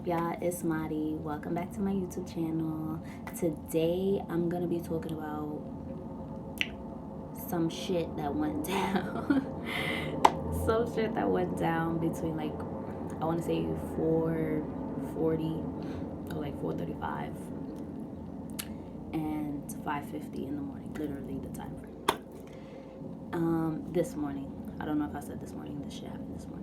up, y'all? It's Madi. Welcome back to my YouTube channel. Today, I'm gonna be talking about some shit that went down. Some shit that went down between, like, I want to say 4:40 or like 4:35 and 5:50 in the morning. Literally the time frame. This morning. I don't know if I said this morning. This shit happened this morning.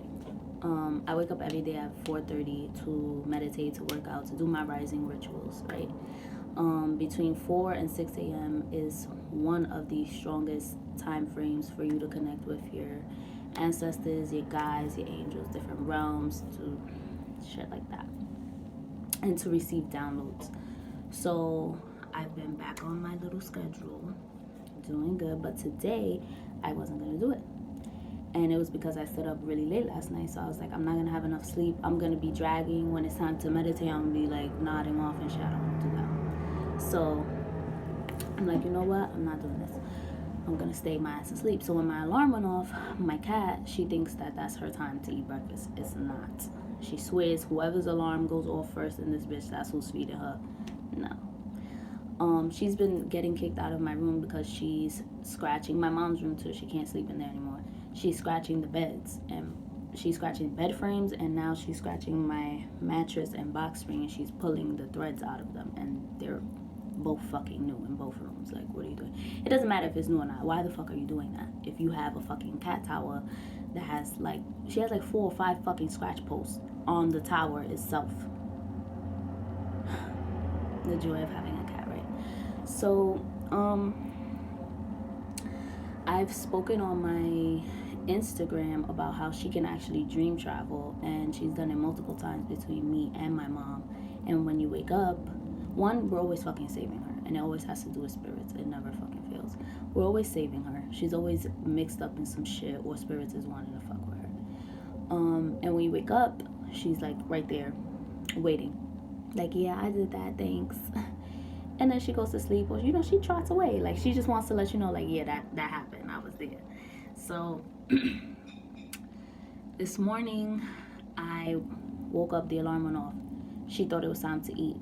I wake up every day at 4:30 to meditate, to work out, to do my rising rituals, right? Between 4 and 6 a.m. is one of the strongest time frames for you to connect with your ancestors, your guides, your angels, different realms, to shit like that, and to receive downloads. So I've been back on my little schedule, doing good, but today I wasn't gonna do it. And it was because I stayed up really late last night. So I was like, I'm not going to have enough sleep. I'm going to be dragging. When it's time to meditate, I'm going to be like nodding off and shit. I don't want to do that. So I'm like, you know what? I'm not doing this. I'm going to stay my ass asleep. So when my alarm went off, my cat, she thinks that that's her time to eat breakfast. It's not. She swears whoever's alarm goes off first in this bitch, that's who's feeding her. No. She's been getting kicked out of my room because she's scratching my mom's room too. She can't sleep in there anymore. She's scratching the beds, and she's scratching bed frames, and now she's scratching my mattress and box spring, and she's pulling the threads out of them, and they're both fucking new in both rooms. Like, what are you doing? It doesn't matter if it's new or not. Why the fuck are you doing that? If you have a fucking cat tower that has like, she has like 4 or 5 fucking scratch posts on the tower itself. The joy of having a cat, right? So, I've spoken on my Instagram about how she can actually dream travel, and she's done it multiple times between me and my mom. And when you wake up, one, we're always fucking saving her, and it always has to do with spirits. It never fucking fails. We're always saving her. She's always mixed up in some shit, or spirits is wanting to fuck with her. And when you wake up, she's like right there waiting, like, yeah, I did that, thanks. And then she goes to sleep, or she trots away. Like, she just wants to let you know, like, yeah, that happened, I was there. So this morning I woke up, the alarm went off. She thought it was time to eat.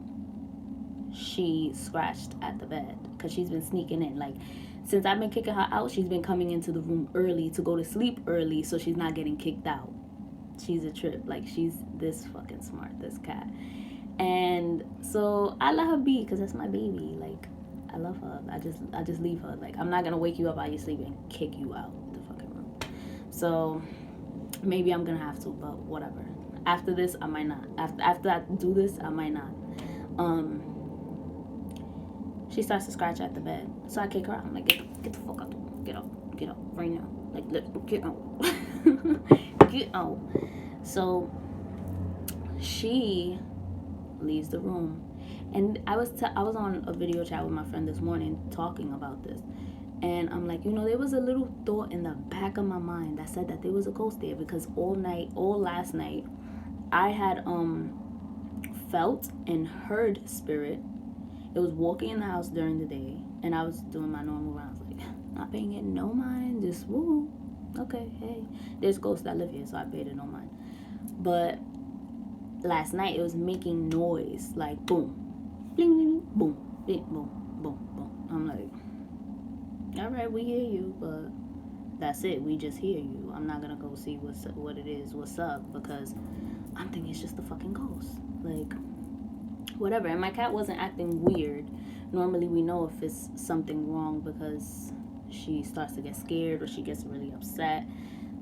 She scratched at the bed because she's been sneaking in. Like, since I've been kicking her out, she's been coming into the room early to go to sleep early, so she's not getting kicked out. She's a trip. Like, she's this fucking smart, this cat. And so I let her be, because that's my baby. Like, I love her. I just leave her. Like, I'm not gonna wake you up while you're sleeping and kick you out the fucking room. So maybe I'm gonna have to, but whatever. After this, I might not. After I do this, I might not. She starts to scratch at the bed, so I kick her out. I'm like, get the fuck out. Get up right now. Like, get out. Get out. So she leaves the room, and I was on a video chat with my friend this morning talking about this, and I'm like, there was a little thought in the back of my mind that said that there was a ghost there, because all last night I had felt and heard spirit. It was walking in the house during the day, and I was doing my normal rounds, like not paying it no mind, just woo, okay, hey, there's ghosts that live here, so I paid it no mind. But last night it was making noise, like boom, bling, bling, boom, bling, boom, boom, boom. I'm like, all right, we hear you, but that's it. We just hear you. I'm not gonna go see what it is, what's up, because I'm thinking it's just a fucking ghost. Like, whatever. And my cat wasn't acting weird. Normally we know if it's something wrong because she starts to get scared or she gets really upset.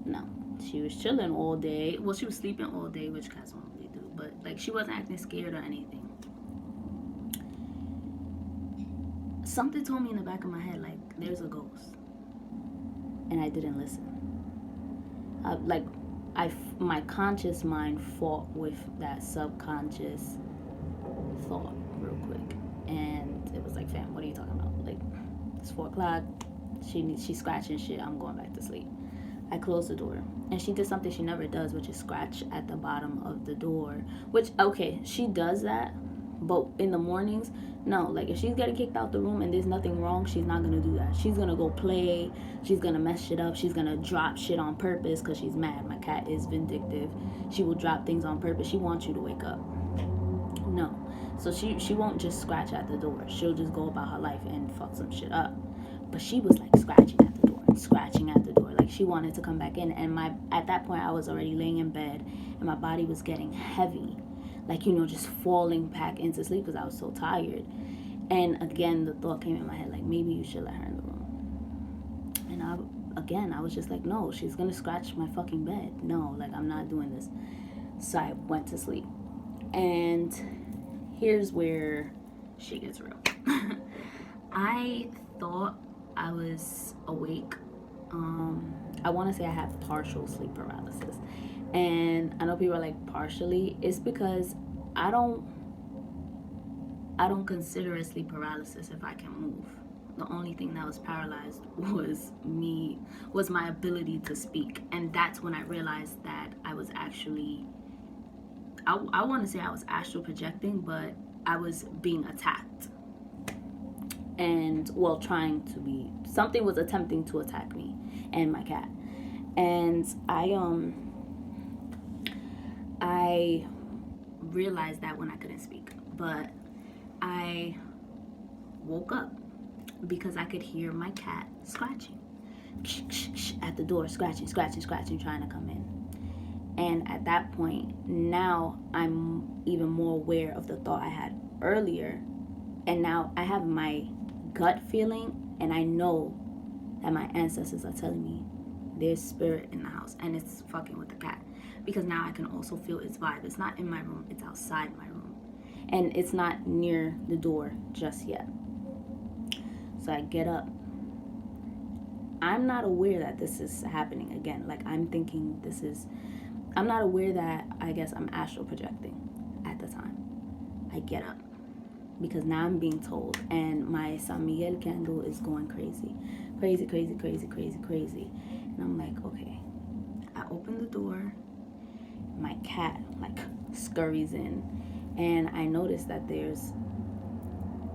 No, she was chilling all day. Well, she was sleeping all day, which cats normally do, but like, she wasn't acting scared or anything. Something told me in the back of my head, like, there's a ghost, and I didn't listen. My conscious mind fought with that subconscious thought real quick, and it was like, fam, what are you talking about? Like, it's 4 o'clock. She's scratching shit. I'm going back to sleep. I closed the door, and she did something she never does, which is scratch at the bottom of the door. Which, okay, she does that, but in the mornings, no. Like, if she's getting kicked out the room and there's nothing wrong, she's not gonna do that. She's gonna go play. She's gonna mess shit up. She's gonna drop shit on purpose because she's mad. My cat is vindictive. She will drop things on purpose. She wants you to wake up. No. So she won't just scratch at the door. She'll just go about her life and fuck some shit up. But she was like scratching at the door and scratching at the door, like she wanted to come back in. And at that point I was already laying in bed and my body was getting heavy, like, you know, just falling back into sleep because I was so tired. And again the thought came in my head, like, maybe you should let her in the room. And I was just like, no, she's gonna scratch my fucking bed. No, like, I'm not doing this. So I went to sleep. And here's where shit gets real. I thought I was awake. I want to say I have partial sleep paralysis. And I know people are like, partially. It's because I don't consider it sleep paralysis if I can move. The only thing that was paralyzed was my ability to speak. And that's when I realized that I was actually, I want to say I was astral projecting, but I was being attacked. And, well, trying to be, something was attempting to attack me and my cat. And I realized that when I couldn't speak. But I woke up because I could hear my cat scratching at the door, scratching, trying to come in. And at that point, now I'm even more aware of the thought I had earlier. And now I have my gut feeling, and I know that my ancestors are telling me there's spirit in the house, and it's fucking with the cat. Because now I can also feel its vibe. It's not in my room, it's outside my room. And it's not near the door just yet. So I get up. I'm not aware that this is happening again. Like, I'm thinking I'm not aware that, I guess, I'm astral projecting at the time. I get up because now I'm being told, and my San Miguel candle is going crazy. And I'm like, okay. I open the door. My cat, like, scurries in, and I notice that there's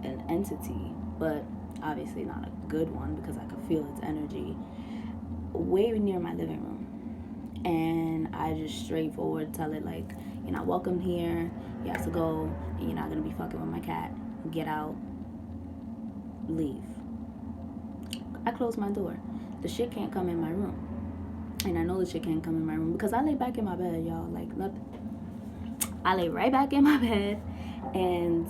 an entity, but obviously not a good one because I could feel its energy way near my living room. And I just straightforward tell it, like, you're not welcome here, you have to go, and you're not gonna be fucking with my cat. Get out, leave. I close my door. The shit can't come in my room. And I know the shit can't come in my room because I lay back in my bed, y'all, like nothing. I lay right back in my bed, and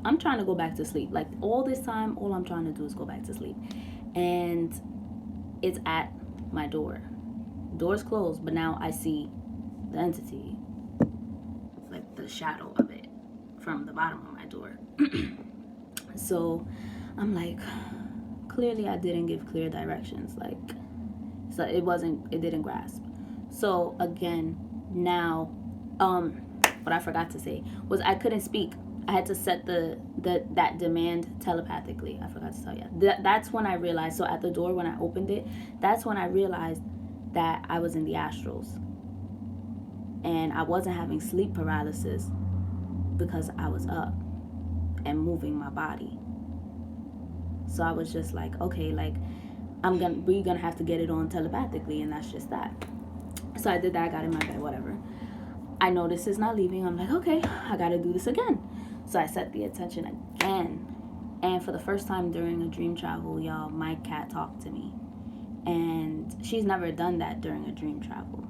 I'm trying to go back to sleep. Like, all this time, all I'm trying to do is go back to sleep. And it's at my door. Door's closed, but now I see the entity, like the shadow of it from the bottom of my door. So I'm like, clearly I didn't give clear directions. Like, so it didn't grasp. So again, now, what I forgot to say was I couldn't speak. I had to set that demand telepathically. I forgot to tell you. That's when I realized. So at the door, when I opened it, that's when I realized that I was in the astrals. And I wasn't having sleep paralysis because I was up and moving my body. So I was just like, okay, like, we're gonna have to get it on telepathically, and that's just that. So I did that. I got in my bed, whatever. I know this is not leaving. I'm like, okay, I gotta do this again. So I set the attention again, and for the first time during a dream travel, y'all, my cat talked to me. And she's never done that during a dream travel.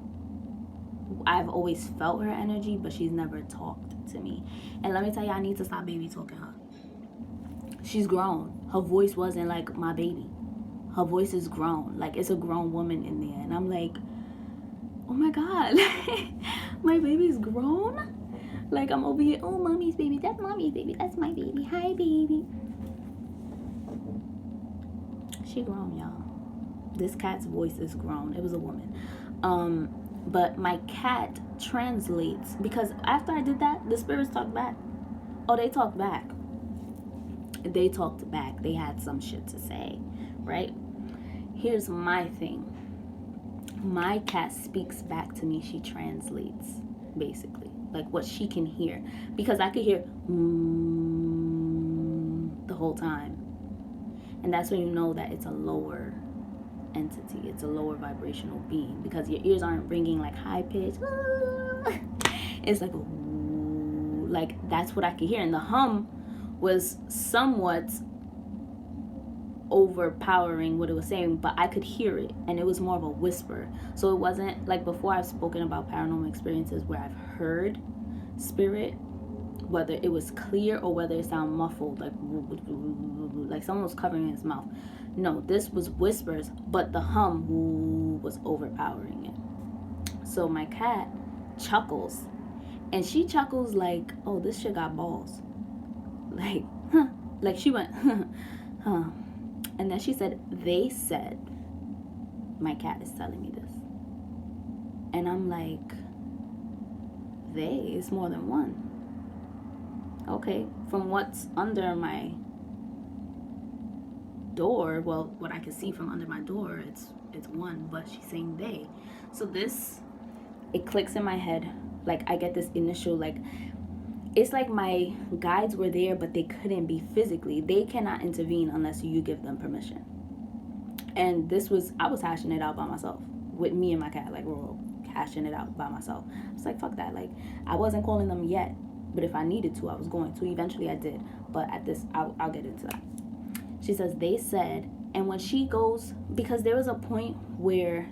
I've always felt her energy, but she's never talked to me. And let me tell you, I need to stop baby talking her. She's grown. Her voice wasn't like my baby. Her voice is grown. Like, it's a grown woman in there. And I'm like, oh my God, my baby's grown? Like, I'm over here, oh, mommy's baby, that's mommy's baby, that's my baby, hi, baby. She grown, y'all. This cat's voice is grown. It was a woman. But my cat translates, because after I did that, the spirits talked back. Oh, they talked back. They talked back. They had some shit to say, right? Here's my thing. My cat speaks back to me. She translates, basically, like what she can hear, because I could hear the whole time. And that's when you know that it's a lower entity. It's a lower vibrational being, because your ears aren't ringing like high pitch. It's like, ooh, like that's what I could hear. And the hum was somewhat overpowering what it was saying, but I could hear it, and it was more of a whisper. So it wasn't like before. I've spoken about paranormal experiences where I've heard spirit, whether it was clear or whether it sounded muffled, like someone was covering his mouth. No, this was whispers, but the hum was overpowering it. So my cat chuckles, and she chuckles like, oh, this shit got balls. Like, huh. Like she went, huh. And then she said, they said, my cat is telling me this. And I'm like, they is more than one. Okay, from what's under my door, well, what I can see from under my door, it's one, but she's saying they. So this, it clicks in my head. Like I get this initial, like, it's like my guides were there, but they couldn't be physically. They cannot intervene unless you give them permission. And this was, I was hashing it out by myself with me and my cat, like we're all hashing it out by myself. I was like, fuck that. Like I wasn't calling them yet, but if I needed to, I was going to. Eventually I did, but at this, I'll get into that. She says, they said, and when she goes, because there was a point where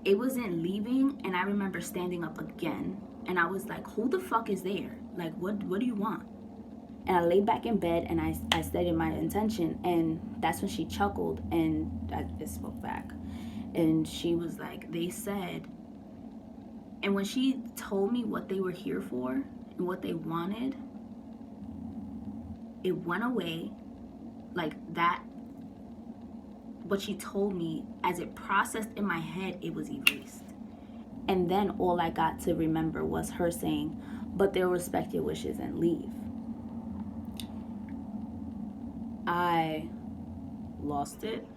it wasn't leaving, and I remember standing up again, and I was like, who the fuck is there? Like, what do you want? And I laid back in bed, and I stated my intention, and that's when she chuckled, and I just spoke back. And she was like, they said, and when she told me what they were here for and what they wanted, it went away like that. What she told me, as it processed in my head, it was erased. And then all I got to remember was her saying, but they'll respect your wishes and leave. I lost it.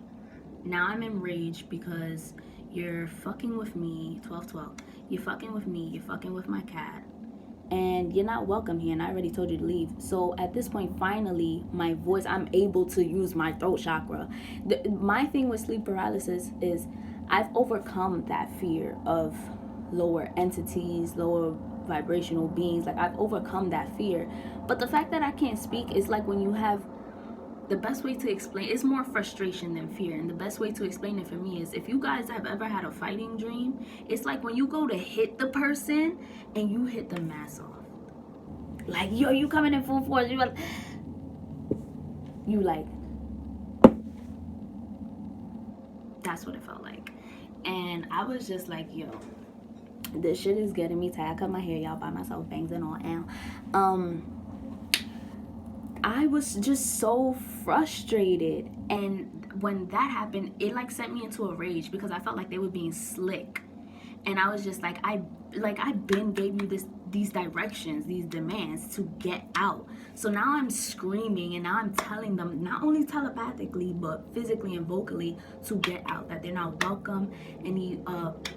Now I'm enraged because you're fucking with me, 1212. You're fucking with me, you're fucking with my cat, and you're not welcome here, and I already told you to leave. So at this point, finally, my voice, I'm able to use my throat chakra. My thing with sleep paralysis is I've overcome that fear of lower entities, lower vibrational beings. Like I've overcome that fear. But the fact that I can't speak is like when you have, the best way to explain, it's more frustration than fear. And the best way to explain it for me is, if you guys have ever had a fighting dream, it's like when you go to hit the person and you hit the mask off. Like, yo, you coming in full force. You like, that's what it felt like. And I was just like, yo, this shit is getting me tired. I cut my hair, y'all, by myself, bangs and all. And I was just so frustrated, and when that happened, it like sent me into a rage because I felt like they were being slick, and I was just like, I been gave you these directions, these demands to get out. So now I'm screaming, and now I'm telling them, not only telepathically but physically and vocally, to get out, that they're not welcome. Any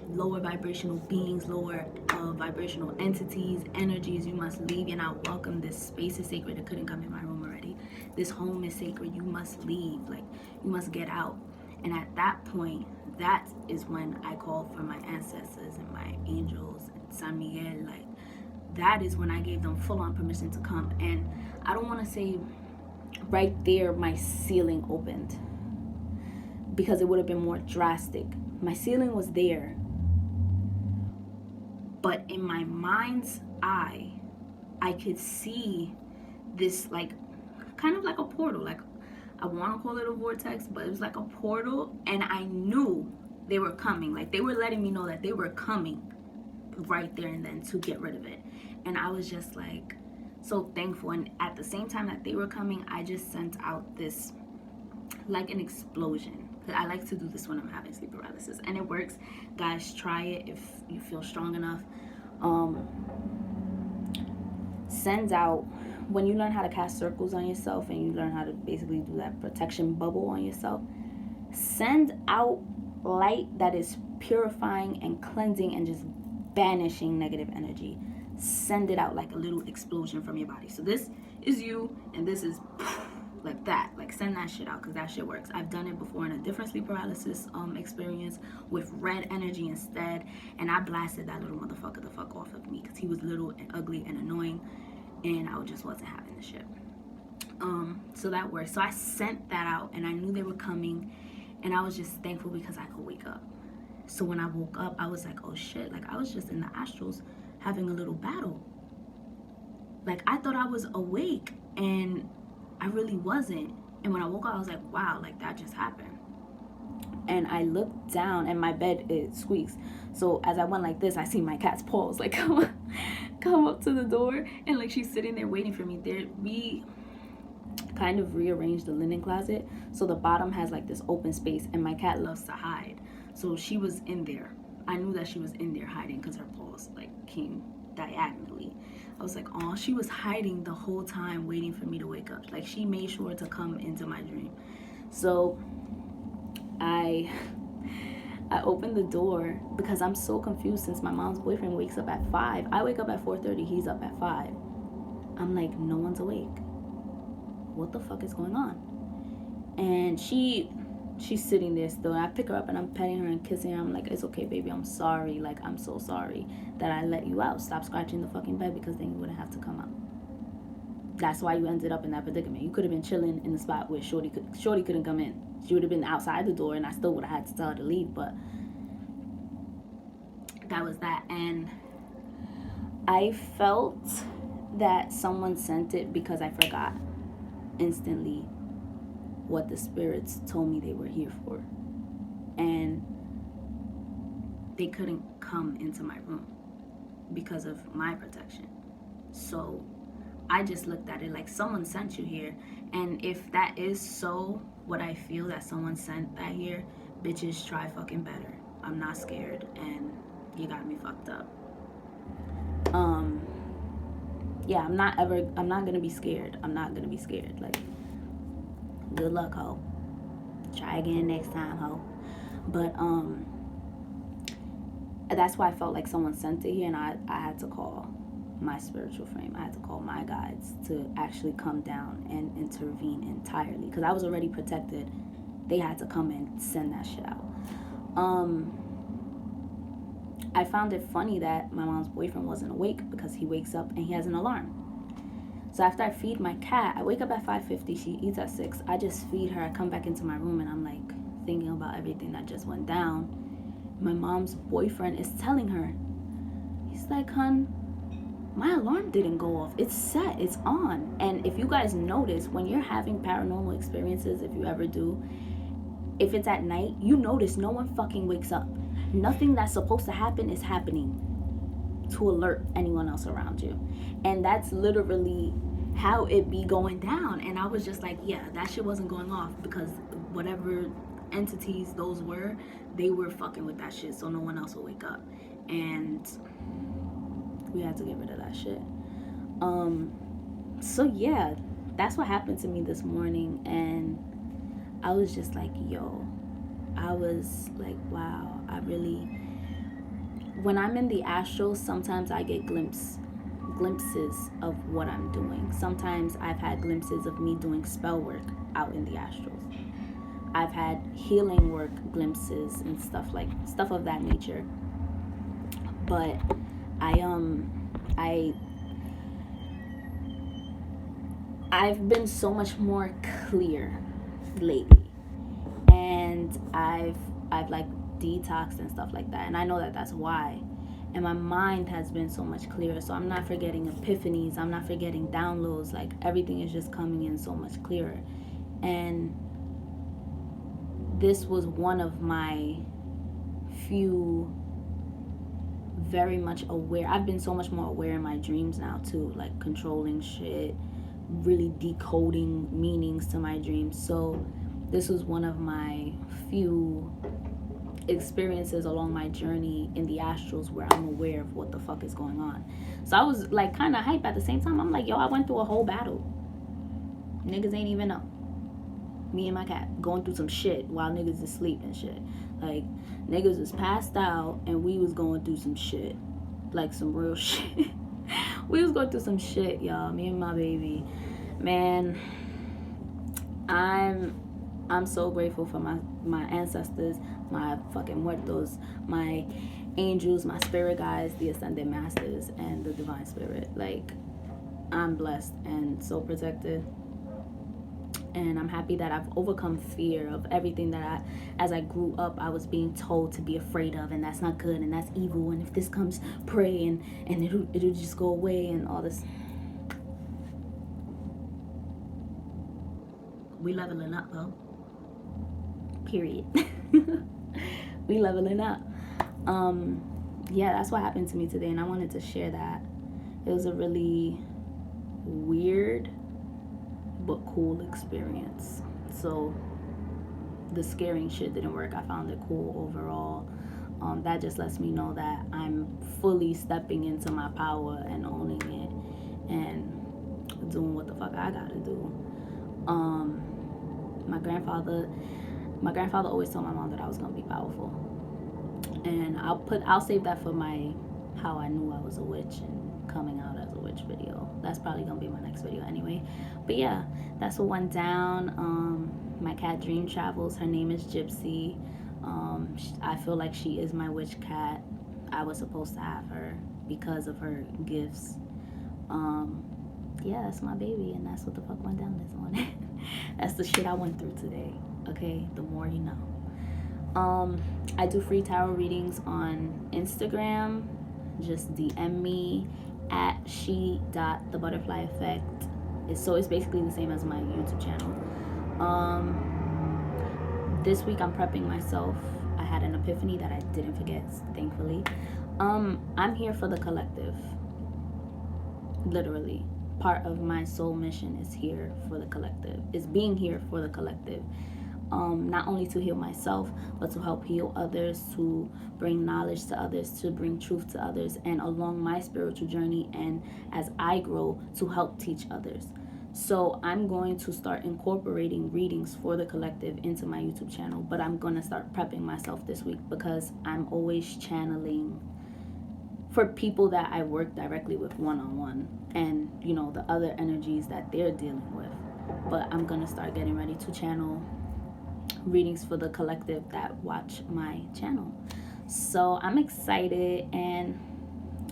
lower vibrational beings, lower vibrational entities, energies, you must leave. You're not welcome. This space is sacred. It couldn't come in my room already. This home is sacred. You must leave. Like, you must get out. And at that point, that is when I called for my ancestors and my angels and San Miguel. Like, that is when I gave them full-on permission to come. And I don't want to say right there my ceiling opened, because it would have been more drastic. My ceiling was there, but in my mind's eye, I could see this, like, kind of like a portal. Like, I want to call it a vortex, but it was like a portal, and I knew they were coming. Like, they were letting me know that they were coming right there and then to get rid of it. And I was just like so thankful. And at the same time that they were coming, I just sent out this, like, an explosion. I like to do this when I'm having sleep paralysis, and it works. Guys, try it if you feel strong enough. Sends out, when you learn how to cast circles on yourself and you learn how to basically do that protection bubble on yourself, send out light that is purifying and cleansing and just banishing negative energy. Send it out like a little explosion from your body. So this is you, and this is like that, like send that shit out, because that shit works. I've done it before in a different sleep paralysis experience with red energy instead, and I blasted that little motherfucker the fuck off of me because he was little and ugly and annoying, and I just wasn't having the shit. So that worked. So I sent that out, and I knew they were coming, and I was just thankful because I could wake up. So when I woke up, I was like, oh shit, like I was just in the astrals having a little battle. Like I thought I was awake, and I really wasn't. And when I woke up, I was like, wow, like that just happened. And I looked down, and my bed, it squeaks. So as I went like this, I see my cat's paws like come up to the door, and like she's sitting there waiting for me. We kind of rearranged the linen closet, so the bottom has like this open space, and my cat loves to hide. So she was in there. I knew that she was in there hiding because her paws like came diagonally. I was like, oh, she was hiding the whole time waiting for me to wake up. Like she made sure to come into my dream. So I opened the door because I'm so confused since my mom's boyfriend wakes up at 5. I wake up at 4:30, he's up at 5. I'm like, no one's awake. What the fuck is going on? And she's sitting there still. I pick her up and I'm petting her and kissing her. I'm like, it's okay, baby, I'm sorry. Like, I'm so sorry that I let you out. Stop scratching the fucking bed, because then you wouldn't have to come out. That's why you ended up in that predicament. You could have been chilling in the spot where Shorty couldn't come in. She would have been outside the door, and I still would have had to tell her to leave, but that was that. And I felt that someone sent it because I forgot instantly what the spirits told me they were here for, and they couldn't come into my room because of my protection. So I just looked at it like, someone sent you here. And if that is so, what I feel, that someone sent that here, bitches, try fucking better. I'm not scared, and you got me fucked up. Yeah, I'm not gonna be scared. I'm not gonna be scared. Like, good luck, ho. Try again next time, ho. But that's why I felt like someone sent it here, and I had to call my spiritual frame. I had to call my guides to actually come down and intervene entirely, because I was already protected. They had to come and send that shit out. I found it funny that my mom's boyfriend wasn't awake, because he wakes up and he has an alarm. So after I feed my cat, I wake up at 5:50, she eats at 6. I just feed her, I come back into my room, and I'm like thinking about everything that just went down. My mom's boyfriend is telling her, he's like, hun, my alarm didn't go off. It's set, it's on. And if you guys notice, when you're having paranormal experiences, if you ever do, if it's at night, you notice no one fucking wakes up. Nothing that's supposed to happen is happening to alert anyone else around you. And that's literally how it be going down. And I was just like, yeah, that shit wasn't going off, because whatever entities those were, they were fucking with that shit, so no one else will wake up. And we had to get rid of that shit. So yeah, that's what happened to me this morning. And I was just like, yo, I was like, wow, I really, when I'm in the astral, sometimes I get glimpses of what I'm doing. Sometimes I've had glimpses of me doing spell work out in the astrals. I've had healing work glimpses and stuff of that nature. But I've been so much more clear lately, and I've like detoxed and stuff like that, and I know that that's why. And my mind has been so much clearer, so I'm not forgetting epiphanies, I'm not forgetting downloads. Like, everything is just coming in so much clearer. And this was one of my few very much aware. I've been so much more aware in my dreams now too, like controlling shit, really decoding meanings to my dreams. So this was one of my few experiences along my journey in the astrals where I'm aware of what the fuck is going on. So I was like kind of hype at the same time. I'm like, yo, I went through a whole battle. Niggas ain't even know. Me and my cat going through some shit while niggas is asleep and shit. Like, niggas was passed out and we was going through some shit. Like, some real shit. We was going through some shit, y'all. Me and my baby. Man, I'm so grateful for my ancestors, my fucking muertos, my angels, my spirit guides, the ascended masters, and the divine spirit. Like, I'm blessed and so protected. And I'm happy that I've overcome fear of everything that as I grew up, I was being told to be afraid of, and that's not good, and that's evil, and if this comes, pray, and it'll just go away, and all this. We leveling up, though. Period. We leveling up. Yeah, that's what happened to me today, and I wanted to share that. It was a really weird but cool experience. So the scaring shit didn't work. I found it cool overall. That just lets me know that I'm fully stepping into my power and owning it and doing what the fuck I gotta do. My grandfather always told my mom that I was gonna be powerful, and I'll save that for my how I knew I was a witch and coming out as a witch video. That's probably gonna be my next video anyway. But yeah, that's what went down. My cat dream travels. Her name is Gypsy. I feel like she is my witch cat. I was supposed to have her because of her gifts. Yeah, that's my baby, and that's what the fuck went down this morning. That's the shit I went through today. Okay, the more you know. I do free tarot readings on Instagram. Just DM me at she.thebutterflyeffect. So it's basically the same as my YouTube channel. This week I'm prepping myself. I had an epiphany that I didn't forget, thankfully. I'm here for the collective. Literally. Part of my soul mission is here for the collective. Is being here for the collective. Not only to heal myself, but to help heal others, to bring knowledge to others, to bring truth to others, and along my spiritual journey, and as I grow, to help teach others. So I'm going to start incorporating readings for the collective into my YouTube channel, but I'm going to start prepping myself this week because I'm always channeling for people that I work directly with one-on-one, and you know, the other energies that they're dealing with. But I'm going to start getting ready to channel readings for the collective that watch my channel. So I'm excited, and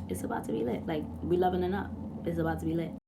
it's about to be lit. Like, we leveling up. It's about to be lit.